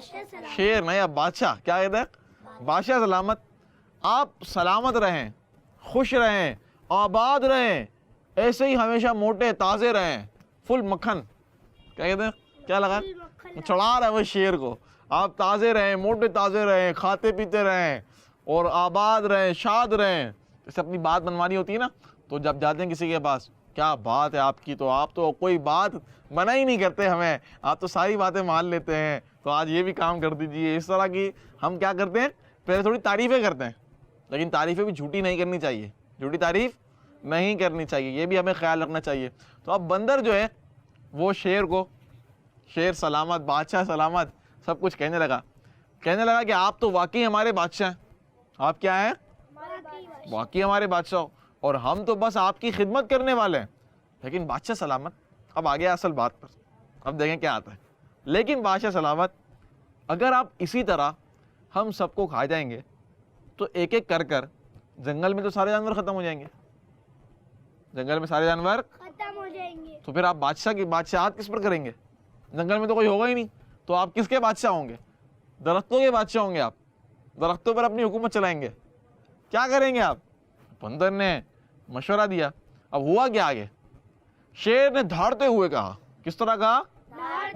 شیر نہیں، اب بادشاہ کیا کہتے ہیں؟ بادشاہ سلامت. آپ سلامت رہیں، خوش رہیں، آباد رہیں، ایسے ہی ہمیشہ موٹے تازے رہیں، فل مکھن. کیا کہتے ہیں؟ کیا لگا؟ چڑھا رہا ہے وہ شیر کو. آپ تازے رہیں، موٹے تازے رہیں، کھاتے پیتے رہیں اور آباد رہیں، شاد رہیں. جیسے اپنی بات بنوانی ہوتی ہے نا، تو جب جاتے ہیں کسی کے پاس، کیا بات ہے آپ کی، تو آپ تو کوئی بات منع ہی نہیں کرتے ہمیں، آپ تو ساری باتیں مان لیتے ہیں، تو آج یہ بھی کام کر دیجئے. اس طرح کی ہم کیا کرتے ہیں؟ پہلے تھوڑی تعریفیں کرتے ہیں، لیکن تعریفیں بھی جھوٹی نہیں کرنی چاہیے، جھوٹی تعریف نہیں کرنی چاہیے، یہ بھی ہمیں خیال رکھنا چاہیے. تو اب بندر جو ہے وہ شیر کو، شیر سلامت، بادشاہ سلامت، سب کچھ کہنے لگا کہ آپ تو واقعی ہمارے بادشاہ ہیں. آپ کیا ہیں؟ واقعی ہمارے بادشاہ ہو، اور ہم تو بس آپ کی خدمت کرنے والے ہیں. لیکن بادشاہ سلامت، اب آگے اصل بات پر، اب دیکھیں کیا آتا ہے. لیکن بادشاہ سلامت، اگر آپ اسی طرح ہم سب کو کھا جائیں گے تو ایک ایک کر کر جنگل میں تو سارے جانور ختم ہو جائیں گے. جنگل میں سارے جانور ختم ہو جائیں گے. تو پھر آپ بادشاہ کی بادشاہت کس پر کریں گے؟ جنگل میں تو کوئی ہوگا ہی نہیں، تو آپ کس کے بادشاہ ہوں گے؟ درختوں کے بادشاہ ہوں گے. آپ درختوں پر اپنی حکومت چلائیں گے. کیا کریں گے آپ؟ بندر نے مشورہ دیا. اب ہوا کیا آگے؟ شیر نے دھاڑتے ہوئے کہا. کس طرح کہا؟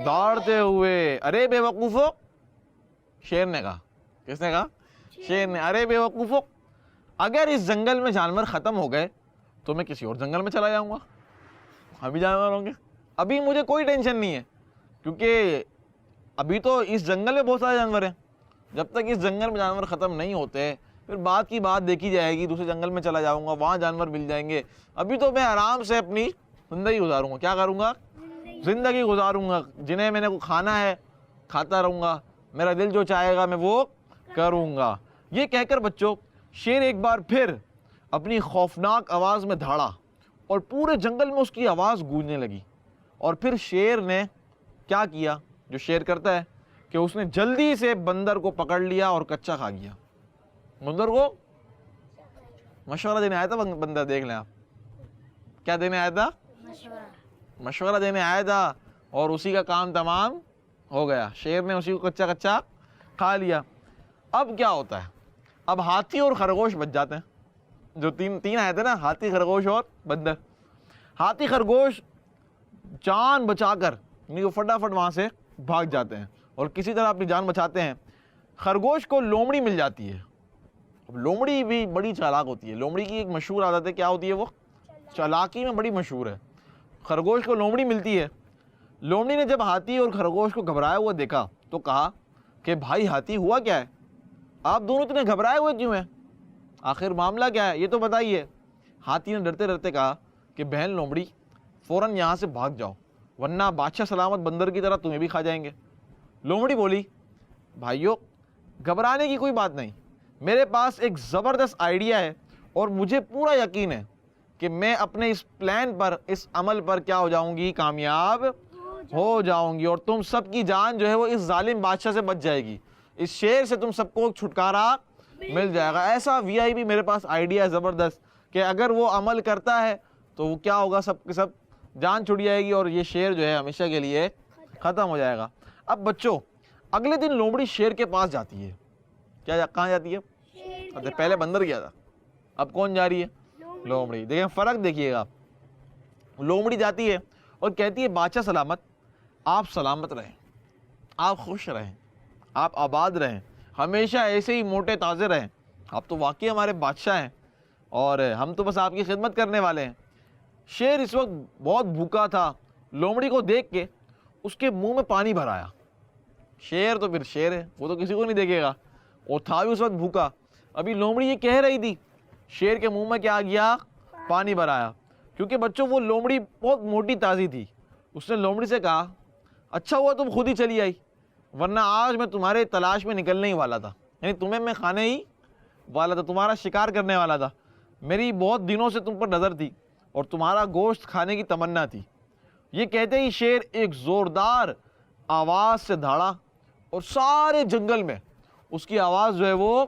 دھاڑتے ہوئے. ارے بے وقوفو، شیر نے کہا. کس نے کہا؟ شیر نے. ارے بے وقوفو، اگر اس جنگل میں جانور ختم ہو گئے تو میں کسی اور جنگل میں چلا جاؤں گا، ابھی جانور ہوں گے. ابھی مجھے کوئی ٹینشن نہیں ہے، کیونکہ ابھی تو اس جنگل میں بہت سارے جانور ہیں. جب تک اس جنگل میں جانور ختم نہیں ہوتے پھر بات کی بات دیکھی جائے گی، دوسرے جنگل میں چلا جاؤں گا، وہاں جانور مل جائیں گے. ابھی تو میں آرام سے اپنی زندگی گزاروں گا. کیا کروں گا؟ زندگی گزاروں گا. جنہیں میں نے کو کھانا ہے کھاتا رہوں گا، میرا دل جو چاہے گا میں وہ کروں گا. یہ کہہ کر بچوں شیر ایک بار پھر اپنی خوفناک آواز میں دھاڑا اور پورے جنگل میں اس کی آواز گونجنے لگی. اور پھر شیر نے کیا کیا جو شیر کرتا ہے، کہ اس نے جلدی سے بندر کو پکڑ لیا اور کچا کھا گیا. بندر کو مشورہ دینے آیا تھا بندر. دیکھ لیں آپ، کیا دینے آیا تھا؟ مشورہ دینے آیا تھا، اور اسی کا کام تمام ہو گیا. شیر نے اسی کو کچا کچا کھا لیا. اب کیا ہوتا ہے؟ اب ہاتھی اور خرگوش بچ جاتے ہیں. جو تین آئے تھے نا، ہاتھی، خرگوش اور بندر. ہاتھی خرگوش جان بچا کر یعنی وہ فٹافٹ وہاں سے بھاگ جاتے ہیں اور کسی طرح اپنی جان بچاتے ہیں. خرگوش کو لومڑی مل جاتی ہے. اب لومڑی بھی بڑی چالاک ہوتی ہے. لومڑی کی ایک مشہور عادت ہے، کیا ہوتی ہے؟ وہ چالاکی میں بڑی مشہور ہے. خرگوش کو لومڑی ملتی ہے. لومڑی نے جب ہاتھی اور خرگوش کو گھبرایا ہوا دیکھا تو کہا کہ بھائی ہاتھی، ہوا کیا ہے؟ آپ دونوں اتنے گھبرائے ہوئے کیوں ہیں؟ آخر معاملہ کیا ہے یہ تو بتائیے. ہاتھی نے ڈرتے ڈرتے کہا کہ بہن لومڑی، فوراً یہاں سے بھاگ جاؤ، ورنہ بادشاہ سلامت بندر کی طرح تمہیں بھی کھا جائیں گے. لومڑی بولی بھائیو، گھبرانے کی کوئی بات نہیں، میرے پاس ایک زبردست آئیڈیا ہے اور مجھے پورا یقین ہے کہ میں اپنے اس پلان پر، اس عمل پر کیا ہو جاؤں گی؟ کامیاب ہو جاؤں گی، اور تم سب کی جان جو ہے وہ اس ظالم بادشاہ سے بچ جائے گی. اس شیر سے تم سب کو چھٹکارا مل جائے گا. ایسا وی آئی پی میرے پاس آئیڈیا ہے زبردست کہ اگر وہ عمل کرتا ہے تو وہ کیا ہوگا؟ سب کے سب جان چھٹ جائے گی اور یہ شیر جو ہے ہمیشہ کے لیے ختم ہو جائے گا. اب بچوں اگلے دن لومڑی شیر کے پاس جاتی ہے. کہاں جاتی ہے؟ پہلے بندر گیا تھا، اب کون جا رہی ہے؟ لومڑی. دیکھیں فرق دیکھیے گا. لومڑی جاتی ہے اور کہتی ہے بادشاہ سلامت، آپ سلامت رہیں، آپ خوش رہیں، آپ آباد رہیں، ہمیشہ ایسے ہی موٹے تازے رہیں. آپ تو واقعی ہمارے بادشاہ ہیں اور ہم تو بس آپ کی خدمت کرنے والے ہیں. شیر اس وقت بہت بھوکا تھا. لومڑی کو دیکھ کے اس کے منہ میں پانی بھر آیا. شیر تو پھر شیر ہے، وہ تو کسی کو نہیں دیکھے گا، اور تھا بھی اس وقت بھوکا. ابھی لومڑی یہ کہہ رہی تھی، شیر کے منہ میں کیا گیا؟ پانی بھر آیا. کیونکہ بچوں وہ لومڑی بہت موٹی تازی تھی. اس نے لومڑی سے کہا اچھا ہوا تم خود ہی چلی آئی، ورنہ آج میں تمہارے تلاش میں نکلنے ہی والا تھا. یعنی تمہیں میں کھانے ہی والا تھا، تمہارا شکار کرنے والا تھا. میری بہت دنوں سے تم پر نظر تھی اور تمہارا گوشت کھانے کی تمنا تھی. یہ کہتے ہی شیر ایک زوردار آواز سے دھاڑا اور سارے جنگل میں اس کی آواز جو ہے وہ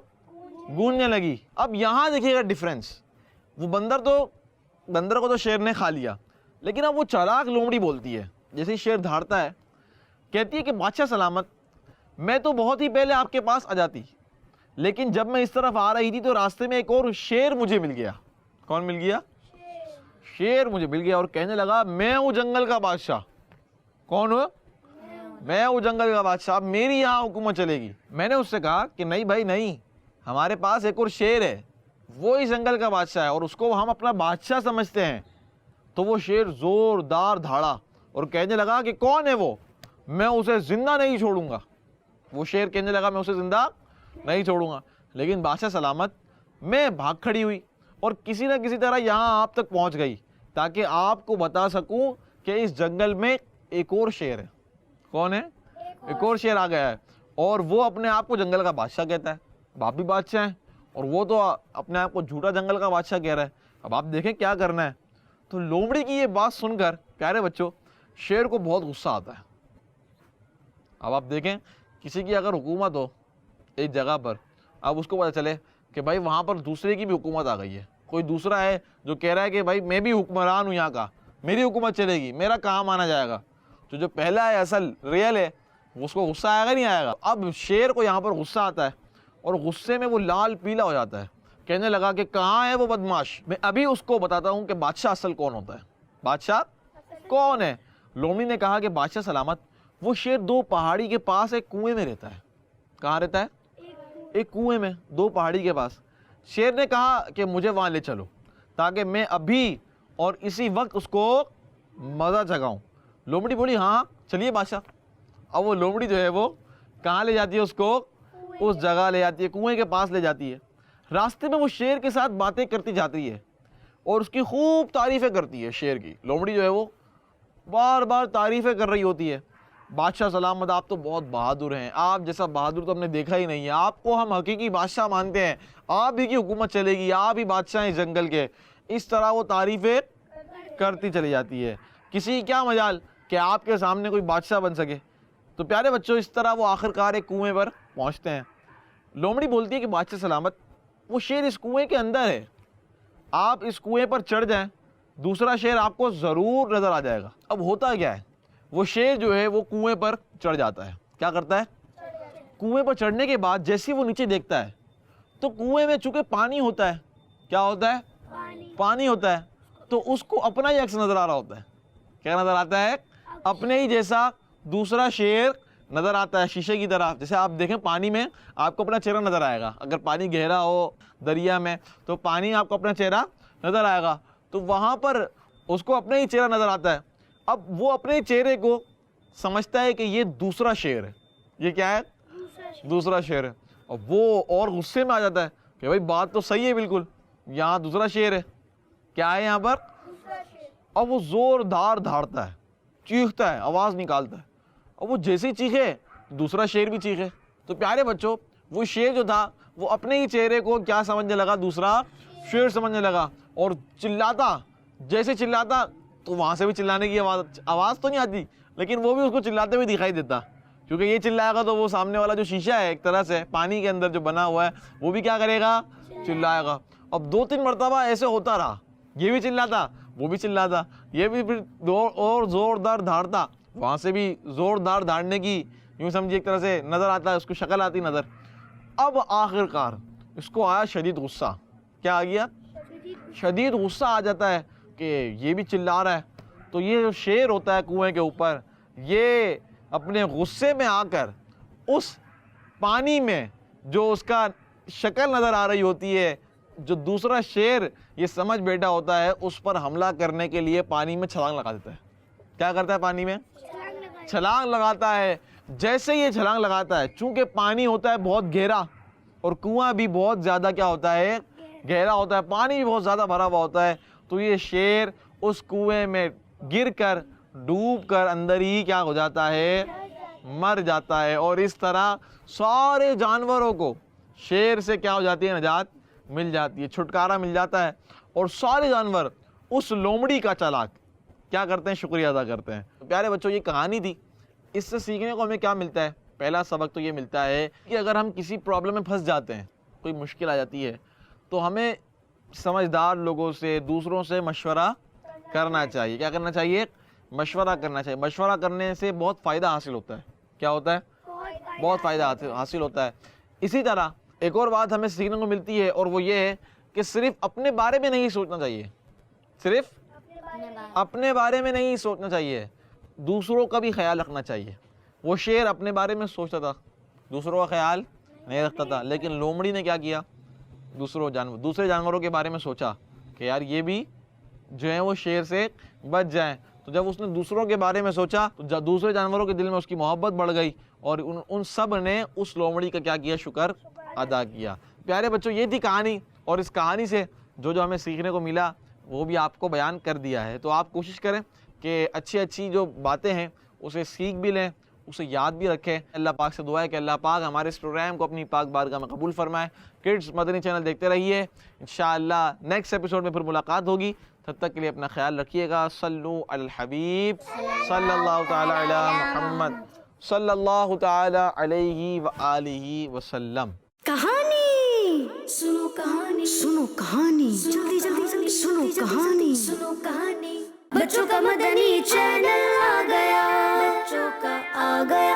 گونجنے لگی. اب یہاں دیکھیے گا ڈیفرنس. وہ بندر کو تو شیر نے کھا لیا، لیکن اب وہ چالاک لومڑی بولتی ہے. جیسے ہی شیر دھاڑتا ہے کہتی ہے کہ بادشاہ سلامت، میں تو بہت ہی پہلے آپ کے پاس آ جاتی، لیکن جب میں اس طرف آ رہی تھی تو راستے میں ایک اور شیر مجھے مل گیا۔ کون مل گیا؟ شیر مجھے مل گیا اور کہنے لگا میں ہوں جنگل کا بادشاہ۔ کون ہوں؟ میں ہوں جنگل کا بادشاہ، میری یہاں حکومت چلے گی۔ میں نے اس سے کہا کہ نہیں بھائی نہیں، ہمارے پاس ایک اور شیر ہے، وہ ہی جنگل کا بادشاہ ہے اور اس کو ہم اپنا بادشاہ سمجھتے ہیں۔ تو وہ شیر زوردار دھاڑا اور کہنے لگا کہ کون ہے وہ، میں اسے زندہ نہیں چھوڑوں گا۔ وہ شیر کہنے لگا میں اسے زندہ نہیں چھوڑوں گا، لیکن بادشاہ سلامت میں بھاگ کھڑی ہوئی اور کسی نہ کسی طرح یہاں آپ تک پہنچ گئی تاکہ آپ کو بتا سکوں کہ اس جنگل میں ایک اور شیر ہے۔ کون ہے؟ ایک اور شیر آ گیا ہے اور وہ اپنے آپ کو جنگل کا بادشاہ کہتا ہے۔ باپ بھی بادشاہ ہیں اور وہ تو اپنے آپ کو جھوٹا جنگل کا بادشاہ کہہ رہا ہے۔ اب آپ دیکھیں کیا کرنا ہے۔ تو لومڑی کی یہ بات سن کر پیارے بچوں شیر کو بہت غصہ آتا ہے۔ اب آپ دیکھیں کسی کی اگر حکومت ہو ایک جگہ پر، اب اس کو پتہ چلے کہ بھائی وہاں پر دوسرے کی بھی حکومت آ گئی ہے، کوئی دوسرا ہے جو کہہ رہا ہے کہ بھائی میں بھی حکمران ہوں یہاں کا، میری حکومت چلے گی، میرا کام آنا جائے گا، تو جو پہلا ہے اصل ریئل ہے اس کو غصہ آئے گا نہیں آئے گا۔ اب شیر کو یہاں پر غصہ آتا ہے اور غصے میں وہ لال پیلا ہو جاتا ہے، کہنے لگا کہ کہاں ہے وہ بدماش، میں ابھی اس کو بتاتا ہوں کہ بادشاہ اصل کون ہوتا ہے، بادشاہ کون ہے۔ لومڑی نے کہا کہ بادشاہ سلامت وہ شیر دو پہاڑی کے پاس ایک کنویں میں رہتا ہے۔ کہاں رہتا ہے؟ ایک کنویں میں، دو پہاڑی کے پاس۔ شیر نے کہا کہ مجھے وہاں لے چلو تاکہ میں ابھی اور اسی وقت اس کو مزہ چکھاؤں۔ لومڑی بولی ہاں چلیے بادشاہ۔ اب وہ لومڑی جو ہے وہ کہاں لے جاتی ہے اس کو؟ اس جگہ لے جاتی ہے، کنویں کے پاس لے جاتی ہے۔ راستے میں وہ شیر کے ساتھ باتیں کرتی جاتی ہے اور اس کی خوب تعریفیں کرتی ہے۔ شیر کی لومڑی جو ہے وہ بار بار تعریفیں کر رہی ہوتی ہے۔ بادشاہ سلامت آپ تو بہت بہادر ہیں، آپ جیسا بہادر تو ہم نے دیکھا ہی نہیں ہے، آپ کو ہم حقیقی بادشاہ مانتے ہیں، آپ ہی کی حکومت چلے گی، آپ ہی بادشاہ ہیں جنگل کے۔ اس طرح وہ تعریفیں کرتی چلی جاتی ہے۔ کسی کیا مجال کہ آپ کے سامنے کوئی بادشاہ بن سکے۔ تو پیارے بچوں اس طرح وہ آخرکار ایک کنویں پر پہنچتے ہیں۔ لومڑی بولتی ہے کہ بادشاہ سلامت وہ شیر اس کنویں کے اندر ہے، آپ اس کنویں پر چڑھ جائیں، دوسرا شیر آپ کو ضرور نظر آ جائے گا۔ اب ہوتا کیا ہے، وہ شیر جو ہے وہ کنویں پر چڑھ جاتا ہے۔ کیا کرتا ہے؟ کنویں پر چڑھنے کے بعد جیسے وہ نیچے دیکھتا ہے تو کنویں میں چونکہ پانی ہوتا ہے، کیا ہوتا ہے؟ پانی ہوتا ہے، تو اس کو اپنا ہی عکس نظر آ رہا ہوتا ہے۔ کیا نظر آتا ہے؟ اپنے ہی جیسا دوسرا شیر نظر آتا ہے شیشے کی طرح۔ جیسے آپ دیکھیں پانی میں آپ کو اپنا چہرہ نظر آئے گا، اگر پانی گہرا ہو دریا میں تو پانی آپ کو اپنا چہرہ نظر آئے گا، تو وہاں پر اس کو اپنا ہی چہرہ نظر آتا ہے۔ اب وہ اپنے چہرے کو سمجھتا ہے کہ یہ دوسرا شیر ہے، یہ کیا ہے؟ دوسرا شیر ہے۔ اور وہ اور غصے میں آ جاتا ہے کہ بھائی بات تو صحیح ہے، بالکل یہاں دوسرا شیر ہے، کیا ہے یہاں پر؟ اور وہ زوردار دھاڑتا ہے، چیختا ہے، آواز نکالتا ہے، اور وہ جیسے ہی چیخے دوسرا شیر بھی چیخے۔ تو پیارے بچوں وہ شیر جو تھا وہ اپنے ہی چہرے کو کیا سمجھنے لگا؟ دوسرا شیر سمجھنے لگا اور چلاتا، جیسے چلاتا تو وہاں سے بھی چلانے کی آواز تو نہیں آتی، لیکن وہ بھی اس کو چلاتے ہوئے دکھائی دیتا، کیونکہ یہ چلائے گا تو وہ سامنے والا جو شیشہ ہے ایک طرح سے پانی کے اندر جو بنا ہوا ہے وہ بھی کیا کرے گا؟ چلائے گا۔ اب دو تین مرتبہ ایسے ہوتا رہا، یہ بھی چلاتا وہ بھی چلاتا، یہ بھی پھر اور زوردار دھاڑتا، وہاں سے بھی زوردار دھاڑنے کی یوں سمجھیے ایک طرح سے نظر آتا ہے، اس کو شکل آتی نظر۔ اب آخر کار اس کو آیا شدید غصہ۔ کیا آ گیا؟ شدید غصہ آ جاتا ہے کہ یہ بھی چلا رہا ہے۔ تو یہ جو شیر ہوتا ہے کنویں کے اوپر، یہ اپنے غصے میں آ کر اس پانی میں جو اس کا شکل نظر آ رہی ہوتی ہے، جو دوسرا شیر یہ سمجھ بیٹھا ہوتا ہے، اس پر حملہ کرنے کے لیے پانی میں چھلانگ لگا دیتا ہے۔ کیا کرتا ہے؟ پانی میں چھلانگ لگاتا ہے۔ جیسے یہ چھلانگ لگاتا ہے، چونکہ پانی ہوتا ہے بہت گہرا اور کنواں بھی بہت زیادہ کیا ہوتا ہے؟ گہرا ہوتا ہے، پانی بھی بہت زیادہ بھرا ہوا ہوتا ہے، تو یہ شیر اس کنویں میں گر کر ڈوب کر اندر ہی کیا ہو جاتا ہے؟ مر جاتا ہے۔ اور اس طرح سارے جانوروں کو شیر سے کیا ہو جاتی ہے؟ نجات مل جاتی ہے، چھٹکارا مل جاتا ہے، اور سارے جانور اس لومڑی کا چالاک کیا کرتے ہیں؟ شکریہ ادا کرتے ہیں۔ پیارے بچوں یہ کہانی تھی، اس سے سیکھنے کو ہمیں کیا ملتا ہے؟ پہلا سبق تو یہ ملتا ہے کہ اگر ہم کسی پرابلم میں پھنس جاتے ہیں، کوئی مشکل آ جاتی ہے، تو ہمیں سمجھدار لوگوں سے، دوسروں سے مشورہ کرنا چاہیے۔ کیا کرنا چاہیے؟ مشورہ کرنا چاہیے۔ مشورہ کرنے سے بہت فائدہ حاصل ہوتا ہے۔ کیا ہوتا ہے؟ بہت فائدہ حاصل ہوتا ہے. اسی طرح ایک اور بات ہمیں سیکھنے کو ملتی ہے اور وہ یہ ہے کہ صرف اپنے بارے میں نہیں سوچنا چاہیے, صرف اپنے بارے میں نہیں سوچنا چاہیے, دوسروں کا بھی خیال رکھنا چاہیے. وہ شیر اپنے بارے میں سوچتا تھا, دوسروں کا خیال نہیں رکھتا تھا, لیکن لومڑی نے کیا کیا, دوسرے جانوروں کے بارے میں سوچا کہ یار یہ بھی جو ہیں وہ شیر سے بچ جائیں. تو جب اس نے دوسروں کے بارے میں سوچا تو دوسرے جانوروں کے دل میں اس کی محبت بڑھ گئی اور ان سب نے اس لومڑی کا کیا کیا, شکر ادا کیا. پیارے بچوں, یہ تھی کہانی, اور اس کہانی سے جو ہمیں سیکھنے کو ملا وہ بھی آپ کو بیان کر دیا ہے. تو آپ کوشش کریں کہ اچھی جو باتیں ہیں اسے سیکھ بھی لیں, اسے یاد بھی رکھیں. اللہ پاک سے دعا ہے کہ اللہ پاک ہمارے اس پروگرام کو اپنی پاک بارگاہ میں قبول فرمائے. کڈز مدنی چینل دیکھتے رہیے, انشاءاللہ نیکسٹ ایپیسوڈ میں پھر ملاقات ہوگی. تب تک کے لیے اپنا خیال رکھیے گا. صلو علی الحبیب صلی اللہ تعالی علی محمد صلی اللہ تعالی علیہ وآلہ وسلم. کہانی سنو, کہانی سنو, کہانی جلدی جلدی جلدی سنو, کہانی سنو, کہانی. بچوں کا مدنی چینل آ گیا, بچوں کا آ گیا